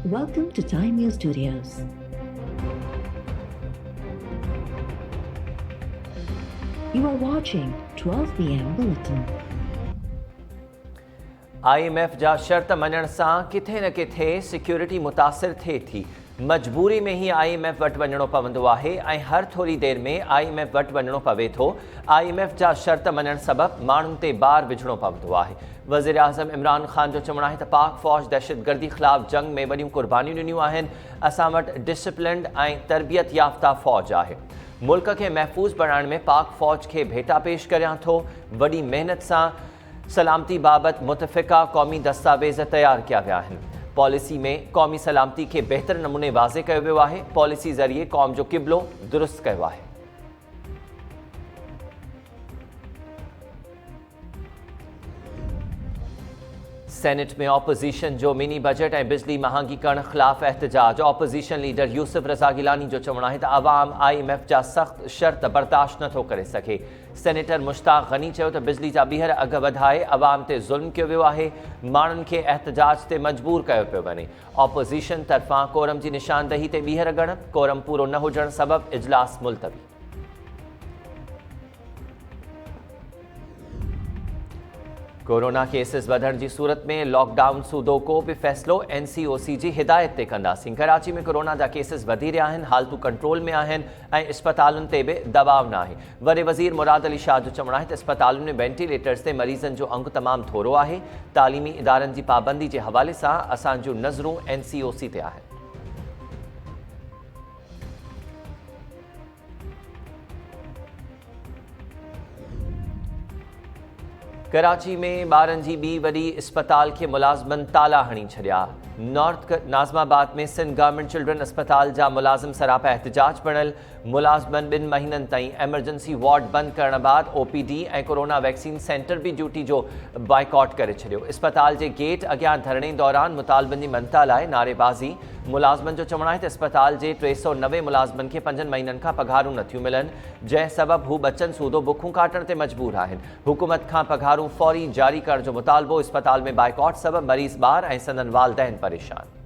Welcome to Time News Studios. You are watching 12 p.m. Bulletin. IMF जा शर्त मञण सां किथे न किथे सिक्योरिटी मुतासिर थिए थी। मजबूरी में ही IMF वटि वञणो पवंदो आहे ऐं हर थोरी देर में IMF वटि वञणो पवे थो। IMF जा शर्त मञण सबबि माण्हुनि ते बार विझणो पवंदो आहे। वज़ीर आज़म इमरान ख़ान जो चवणु आहे त पाक फ़ौज दहशतगर्दी ख़िलाफ़ जंग में वॾियूं क़ुर्बानियूं ॾिनियूं आहिनि। असां वटि डिसिप्लिन्ड ऐं तरबियत याफ़्ता फ़ौज आहे। मुल्क खे महफ़ूज़ बणाइण में पाक फ़ौज खे भेटा पेश करियां थो। वॾी महिनत सां सलामती बाबति मुतफ़िक़ा क़ौमी दस्तावेज़ तैयार किया विया आहिनि। पॉलिसी में क़ौमी सलामती खे बहितर नमूने वाज़े कयो वियो आहे। पॉलिसी ज़रिए क़ौम जो क़िबलो दुरुस्त कयो आहे। सेनेट में ऑपोज़िशन जो मिनी बजट ऐं बिजली महांगी करण ख़िलाफ़ एहतजाज। ऑपोज़िशन लीडर यूसुफ रज़ा गिलानी जो चवणु आहे त आवाम IMF जा सख़्त शर्त बर्दाश्त नथो करे सघे। सेनेटर मुश्ताक गनी चयो त बिजली जा ॿीहर अघ वधाए अवाम ते ज़ुल्म कयो वियो आहे। माण्हुनि खे एहतजाज ते मजबूर कयो पियो वञे। ऑपोज़िशन तरफ़ां कोरम जी निशानदही ते ॿीहर ॻणप। कोरम पूरो न हुजण सबबि इजलास मुलतवी। कोरोना केसिस वधण जी सूरत में लॉकडाउन सूदो को बि फ़ैसिलो NCOC जी हिदायत ते कंदासीं। कराची में कोरोना जा केसिस वधी रहिया आहिनि, हालतूं कंट्रोल में आहिनि ऐं इस्पतालुनि ते बि दबाव न आहे। वॾे वज़ीर मुराद अली शाह जो चवणु आहे त इस्पतालुनि में वेंटिलेटर्स ते मरीज़नि जो अंगु तमामु थोरो आहे। तालीमी इदारनि जी पाबंदी जे हवाले सां असांजूं नज़रूं NCOC ते आहिनि। कराची में ॿारनि जी ॿी वॾी इस्पताल खे मुलाज़िमनि ताला हणी छॾिया। नॉर्थ नाज़माबाद में सिंध गवर्नमेंट चिल्ड्रन अस्पताल जा मुलाज़िम सरापा एहतजाज बणियल। मुलाज़िमनि 2 महीननि ताईं एमरजेंसी वार्ड बंदि करण बाद OPD ऐं कोरोना वैक्सीन सेंटर बि ड्यूटी जो बाइकॉट करे छॾियो। इस्पताल जे गेट अॻियां धरणे दौरान मुतालबनि जी मनता लाइ नारेबाज़ी। मुलाज़िमनि जो चवणु आहे त इस्पताल जे 390 मुलाज़िमनि खे 5 महीननि खां पघारूं नथियूं मिलनि, जंहिं सबबि हू बचनि सूदो बुखूं काटण ते मजबूर आहिनि। हुकूमत खां पघारूं फौरी जारी करण जो मुतालबो। इस्पताल में बाइकॉट सबबि मरीज़ ॿार ऐं संदनि वालदैन परेशान।